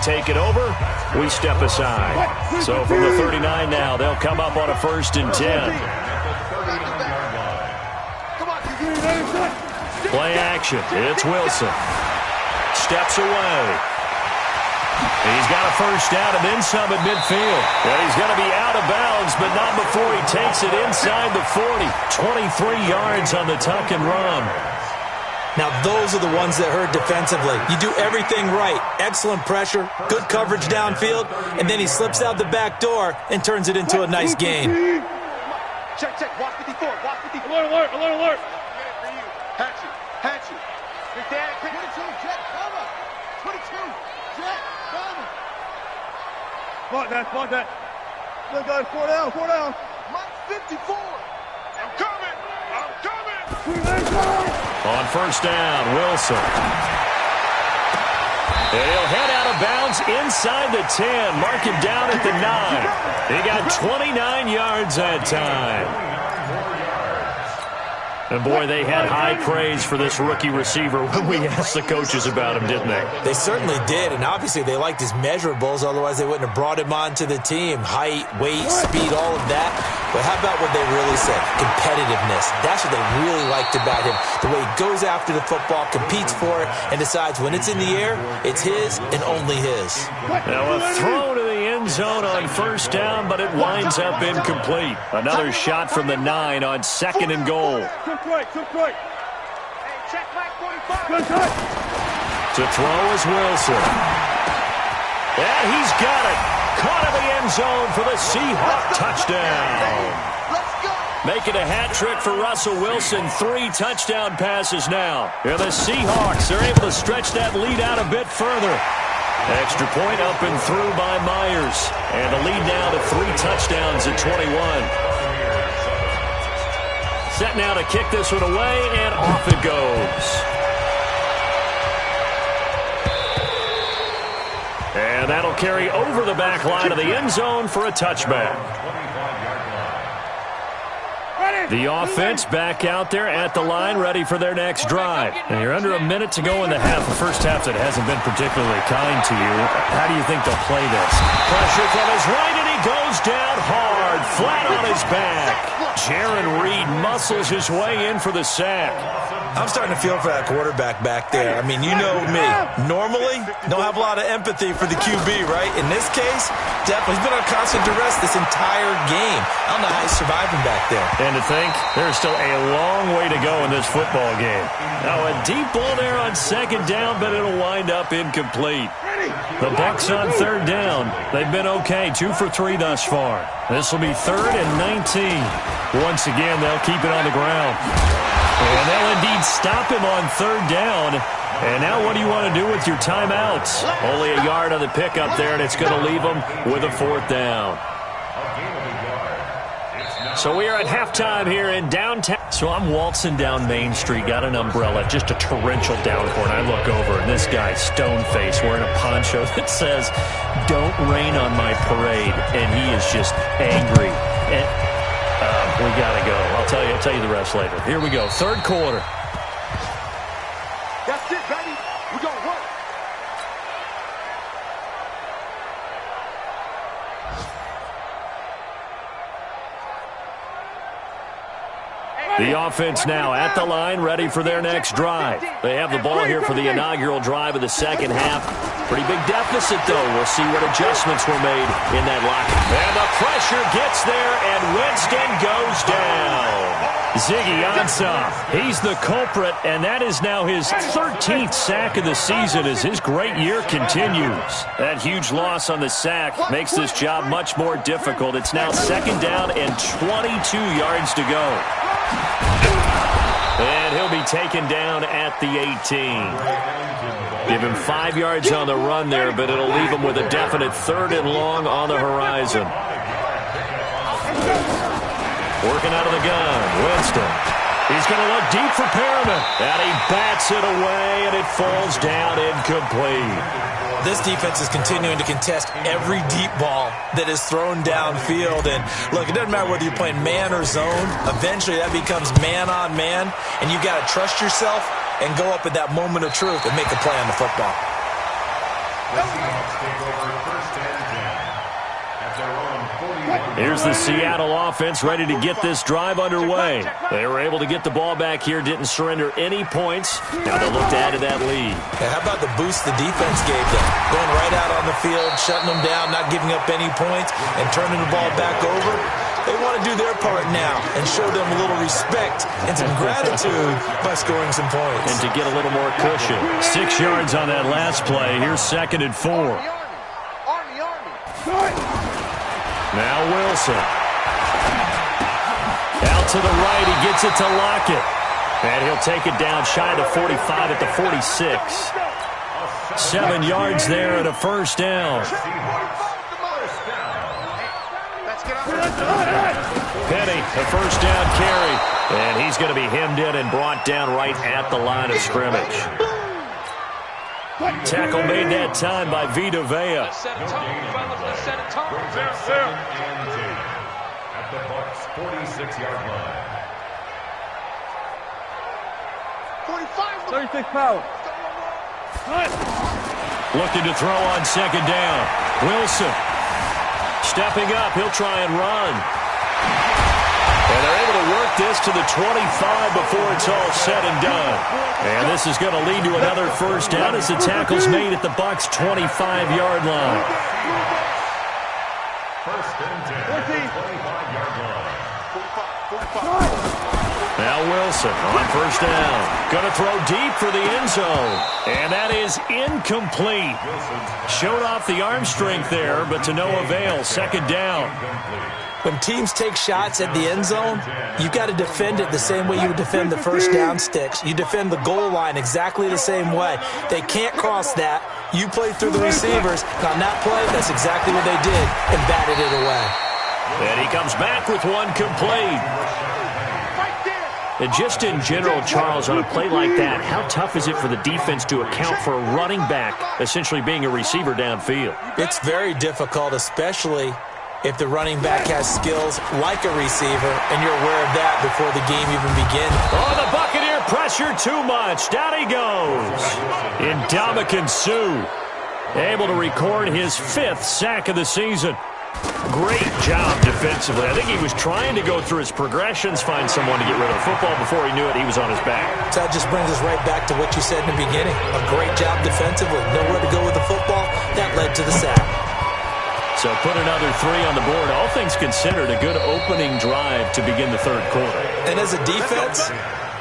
take it over. We step aside. So from the 39 now, they'll come up on a 1st and 10. Play action. It's Wilson. Steps away. He's got a 1st down and then some at midfield. Well, he's going to be out of bounds, but not before he takes it inside the 40. 23 yards on the tuck and run. Now, those are the ones that hurt defensively. You do everything right. Excellent pressure, good coverage downfield, and then he slips out the back door and turns it into a nice gain. Check, watch 54, watch 54. Alert. Hatchet. Big Dad, 22, Jet, cover. 22, Jet, cover. Block that. Look, guys, 4 down. Mike 54. I'm coming. On 1st down, Wilson. And he'll head out of bounds inside the 10. Mark him down at the 9. He got 29 yards that time. And, boy, they had high praise for this rookie receiver when we asked the coaches about him, didn't they? They certainly did, and obviously they liked his measurables. Otherwise, they wouldn't have brought him onto the team. Height, weight, speed, all of that. But how about what they really said? Competitiveness. That's what they really liked about him. The way he goes after the football, competes for it, and decides when it's in the air, it's his and only his. Now a throw to the end zone on 1st down, but it winds up incomplete. Another shot from the 9 on 2nd and goal. Hey, check Mike 45. To throw is Wilson. And he's got it. Caught in the end zone for the Seahawk touchdown. Making a hat trick for Russell Wilson. 3 touchdown passes now. And the Seahawks are able to stretch that lead out a bit further. Extra point up and through by Myers. And the lead now to 3 touchdowns at 21. Set now to kick this one away, and off it goes. And that'll carry over the back line of the end zone for a touchback. The offense back out there at the line, ready for their next drive. And you're under a minute to go in the half. The first half that hasn't been particularly kind to you. How do you think they'll play this? Pressure from his right, and he goes down hard, flat on his back. Jaron Reed muscles his way in for the sack. I'm starting to feel for that quarterback back there. I mean, you know me. Normally, don't have a lot of empathy for the QB, right? In this case, definitely he's been on constant duress this entire game. I don't know how he's surviving back there. And to think, there's still a long way to go in this football game. Now, a deep ball there on 2nd down, but it'll wind up incomplete. The Bucs on 3rd down. They've been okay, 2 for 3 thus far. This will be 3rd and 19. Once again, they'll keep it on the ground. And they'll indeed stop him on 3rd down. And now what do you want to do with your timeouts? Only a yard on the pickup there, and it's going to leave them with a 4th down. So we are at halftime here in downtown. So I'm waltzing down Main Street, got an umbrella, just a torrential downpour, and I look over, and this guy, stone-faced, wearing a poncho that says, "Don't rain on my parade," and he is just angry. And we got to go. I'll tell you the rest later. Here we go, 3rd quarter. That's it, baby. We're going to work. The offense now at the line, ready for their next drive. They have the ball here for the inaugural drive of the 2nd half. Pretty big deficit, though. We'll see what adjustments were made in that locker. And the pressure gets there, and Winston goes down. Ziggy Ansah, he's the culprit, and that is now his 13th sack of the season as his great year continues. That huge loss on the sack makes this job much more difficult. It's now 2nd down and 22 yards to go. And he'll be taken down at the 18. Give him 5 yards on the run there, but it'll leave him with a definite 3rd and long on the horizon. Working out of the gun, Winston. He's going to look deep for Perriman. And he bats it away, and it falls down incomplete. This defense is continuing to contest every deep ball that is thrown downfield. And, look, it doesn't matter whether you're playing man or zone. Eventually, that becomes man-on-man, and you've got to trust yourself and go up at that moment of truth and make a play on the football. Here's the Seattle offense ready to get this drive underway. They were able to get the ball back here, didn't surrender any points. Now they'll look to add to that lead. Yeah, how about the boost the defense gave them? Going right out on the field, shutting them down, not giving up any points, and turning the ball back over. They want to do their part now and show them a little respect and some gratitude by scoring some points. And to get a little more cushion. 6 yards on that last play. Here's 2nd and 4. Now Wilson. Out to the right. He gets it to Lockett. And he'll take it down shy of the 45 at the 46. 7 yards there and a first down. Penny, a first down carry. And he's going to be hemmed in and brought down right at the line of scrimmage. Tackle made that time by Vita Vea. Let's set a tone, fellas. Let's set a tone. At the Bucs' 46-yard line. 36 power. Looking to throw on 2nd down. Wilson stepping up. He'll try and run. And they're able to work this to the 25 before it's all said and done. And this is going to lead to another first down as the tackle's made at the Bucs' 25-yard line. First and 10, 25-yard line. Now Wilson on first down. Going to throw deep for the end zone. And that is incomplete. Showed off the arm strength there, but to no avail. 2nd down. When teams take shots at the end zone, you've got to defend it the same way you would defend the first down sticks. You defend the goal line exactly the same way. They can't cross that. You play through the receivers. On that play, that's exactly what they did and batted it away. And he comes back with one complete. And just in general, Charles, on a play like that, how tough is it for the defense to account for a running back essentially being a receiver downfield? It's very difficult, especially if the running back has skills like a receiver, and you're aware of that before the game even begins. Oh, the Buccaneer pressure too much. Down he goes. Ndamukong Suh able to record his 5th sack of the season. Great job defensively. I think he was trying to go through his progressions, find someone to get rid of the football. Before he knew it, he was on his back. So that just brings us right back to what you said in the beginning. A great job defensively. Nowhere to go with the football. That led to the sack. So put another 3 on the board. All things considered, a good opening drive to begin the 3rd quarter. And as a defense,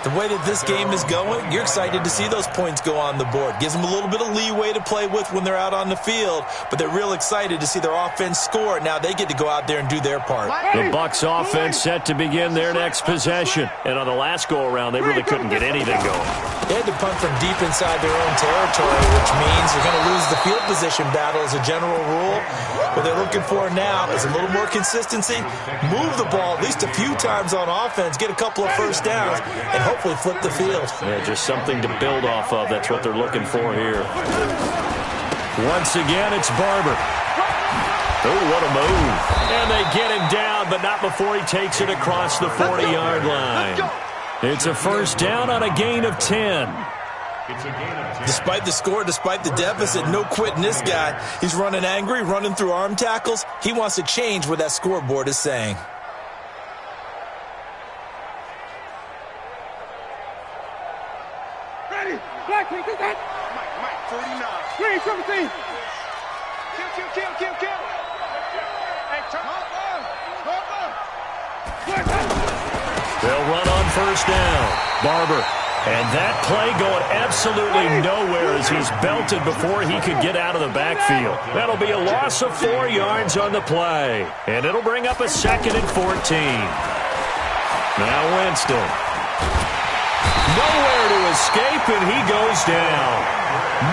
the way that this game is going, you're excited to see those points go on the board. Gives them a little bit of leeway to play with when they're out on the field, but they're real excited to see their offense score. Now they get to go out there and do their part. The Bucs offense set to begin their next possession. And on the last go-around, they really couldn't get anything going. They had to punt from deep inside their own territory, which means they're going to lose the field position battle as a general rule. What they're looking for now is a little more consistency, move the ball at least a few times on offense, get a couple of first downs, and hopefully flip the field. Yeah, just something to build off of. That's what they're looking for here. Once again, it's Barber. Oh, what a move. And they get him down, but not before he takes it across the 40-yard line. It's a first down on a gain of 10. Despite the score, despite the deficit, no quitting this guy. He's running angry, running through arm tackles. He wants to change what that scoreboard is saying. Ready. Black, take that. Mike, 49. 3, 17. Kill. Hey, turn up. They'll run on first down. Barber. And that play going absolutely nowhere as he's belted before he could get out of the backfield. That'll be a loss of 4 yards on the play. And it'll bring up a 2nd and 14. Now Winston. Nowhere to escape, and he goes down.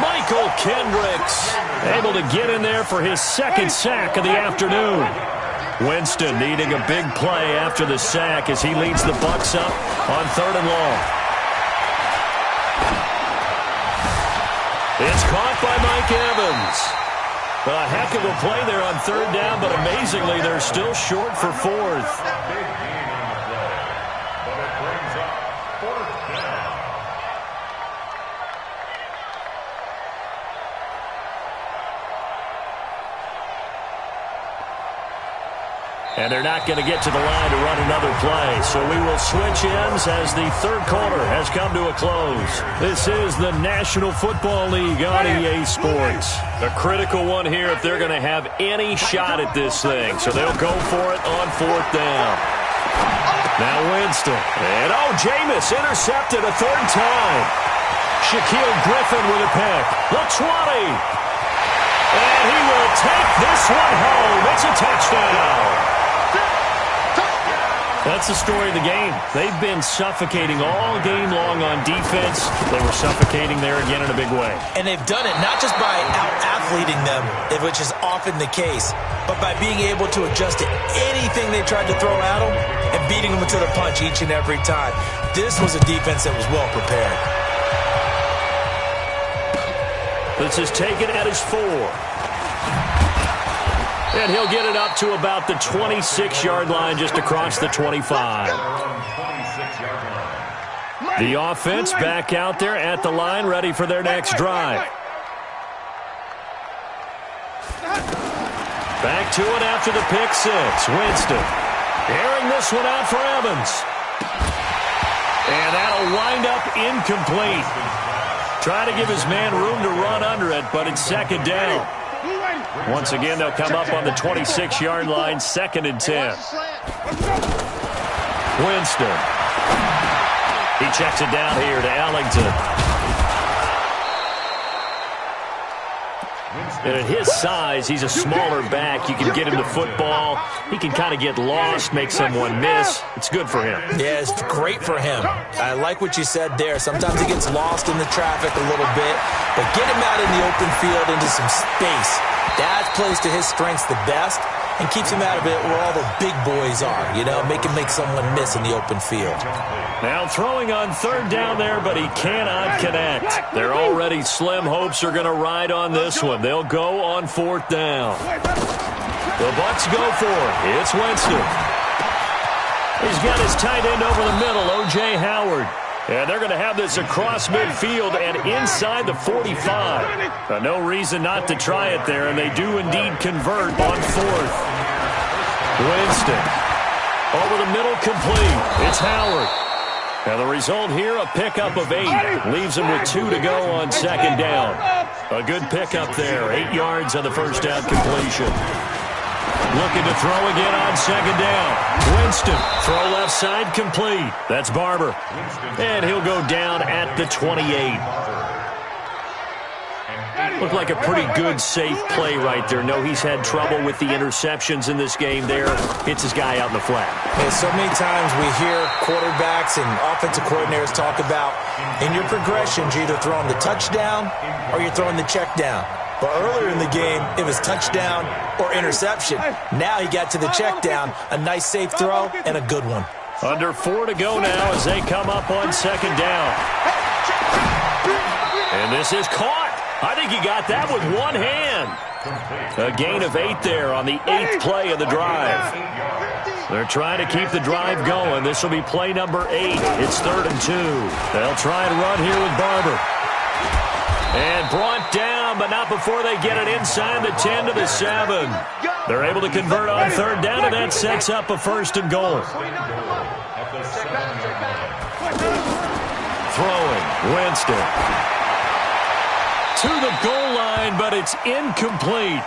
Michael Kendricks able to get in there for his 2nd sack of the afternoon. Winston needing a big play after the sack as he leads the Bucs up on 3rd and long. It's caught by Mike Evans. A heck of a play there on 3rd down, but amazingly, they're still short for 4th. And they're not going to get to the line to run another play. So we will switch ends as the third quarter has come to a close. This is the National Football League on EA Sports. A critical one here if they're going to have any shot at this thing. So they'll go for it on fourth down. Now Winston. And Jameis intercepted a third time. Shaquille Griffin with a pick. The 20. And he will take this one home. It's a touchdown. That's the story of the game. They've been suffocating all game long on defense. They were suffocating there again in a big way. And they've done it not just by out-athleting them, which is often the case, but by being able to adjust to anything they tried to throw at them and beating them to the punch each and every time. This was a defense that was well prepared. This is taken at his 4. And he'll get it up to about the 26-yard line, just across the 25. The offense back out there at the line, ready for their next drive. Back to it after the pick 6. Winston airing this one out for Evans. And that'll wind up incomplete. Try to give his man room to run under it, but it's second down. Once again, they'll come up on the 26-yard line, 2nd and 10. Winston. He checks it down here to Ellington. And at his size, he's a smaller back. You can get him the football. He can kind of get lost, make someone miss. It's good for him. Yeah, it's great for him. I like what you said there. Sometimes he gets lost in the traffic a little bit, but get him out in the open field into some space. That plays to his strengths the best and keeps him out of it where all the big boys are, make him make someone miss in the open field. Now throwing on third down there, but he cannot connect. Their already slim hopes are going to ride on this one. They'll go on fourth down. The Bucs go for it. It's Winston. He's got his tight end over the middle, O.J. Howard. And they're going to have this across midfield and inside the 45. No reason not to try it there, and they do indeed convert on fourth. Winston. Over the middle, complete. It's Howard. Now the result here, a pickup of 8. Leaves him with 2 to go on second down. A good pickup there. 8 yards on the first down completion. Looking to throw again on second down. Winston, throw left side, complete. That's Barber. And he'll go down at the 28. Looked like a pretty good, safe play right there. No, he's had trouble with the interceptions in this game there. Hits his guy out in the flat. Yeah, so many times we hear quarterbacks and offensive coordinators talk about in your progressions, you're either throwing the touchdown or you're throwing the check down. But earlier in the game, it was touchdown or interception. Now he got to the check down, a nice safe throw, and a good one. Under 4 to go now as they come up on second down. And this is caught. I think he got that with one hand. A gain of 8 there on the 8th play of the drive. They're trying to keep the drive going. This will be play number 8. It's 3rd and 2. They'll try and run here with Barber. And brought down, but not before they get it inside the 10 to the 7. They're able to convert on third down, and that sets up a 1st and goal. Throwing, Winston. To the goal line, but it's incomplete.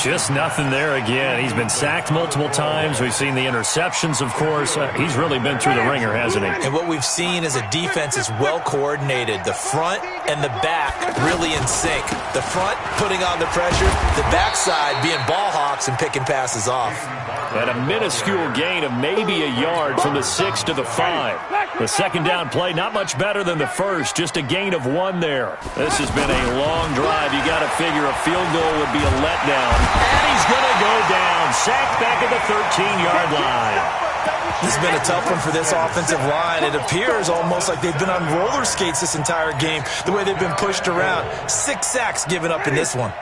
Just nothing there again. He's been sacked multiple times. We've seen the interceptions, of course. He's really been through the ringer, hasn't he? And what we've seen is a defense is well coordinated. The front and the back really in sync. The front putting on the pressure, the backside being ball hawks and picking passes off. At a minuscule gain of maybe a yard from the 6 to the 5. The second down play, not much better than the first, just a gain of 1 there. This has been a long drive. You got to figure a field goal would be a letdown. And he's going to go down. Sacked back at the 13-yard line. This has been a tough one for this offensive line. It appears almost like they've been on roller skates this entire game, the way they've been pushed around. 6 sacks given up in this one.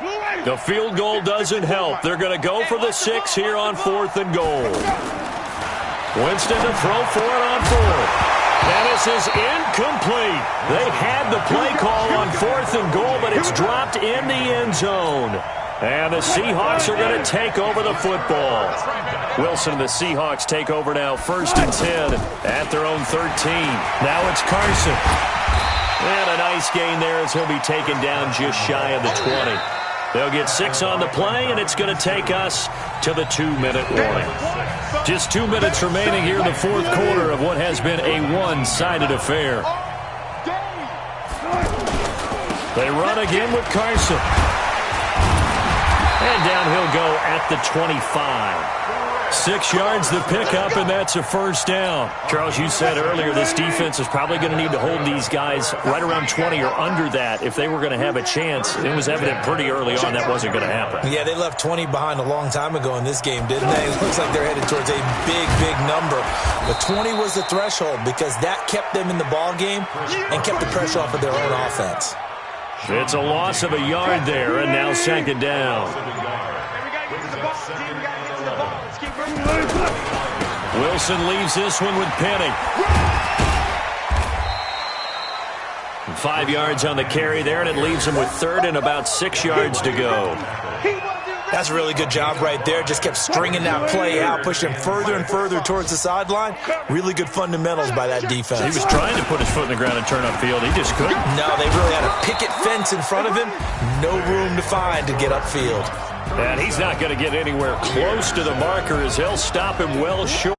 The field goal doesn't help. They're going to go for the 6 here on 4th and goal. Winston to throw for it on 4th. And this is incomplete. They had the play call on 4th and goal, but it's dropped in the end zone. And the Seahawks are going to take over the football. Wilson and the Seahawks take over now, 1st and 10 at their own 13. Now it's Carson. And a nice gain there as he'll be taken down just shy of the 20. They'll get 6 on the play, and it's going to take us to the 2-minute warning. Just 2 minutes remaining here in the fourth quarter of what has been a one-sided affair. They run again with Carson. And down he'll go at the 25. 6 yards the pickup, and that's a first down. Charles, you said earlier this defense is probably going to need to hold these guys right around 20 or under that if they were going to have a chance. It was evident pretty early on that wasn't going to happen. Yeah, they left 20 behind a long time ago in this game, didn't they? It looks like they're headed towards a big, big number. But 20 was the threshold because that kept them in the ball game and kept the pressure off of their own offense. It's a loss of a yard there, and now 2nd down. Wilson leaves this one with Penny. 5 yards on the carry there, and it leaves him with 3rd and about 6 yards to go. That's a really good job right there. Just kept stringing that play out, pushing him further and further towards the sideline. Really good fundamentals by that defense. He was trying to put his foot in the ground and turn upfield. He just couldn't. No, they really had a picket fence in front of him. No room to find to get upfield. And he's not going to get anywhere close to the marker as he'll stop him well short.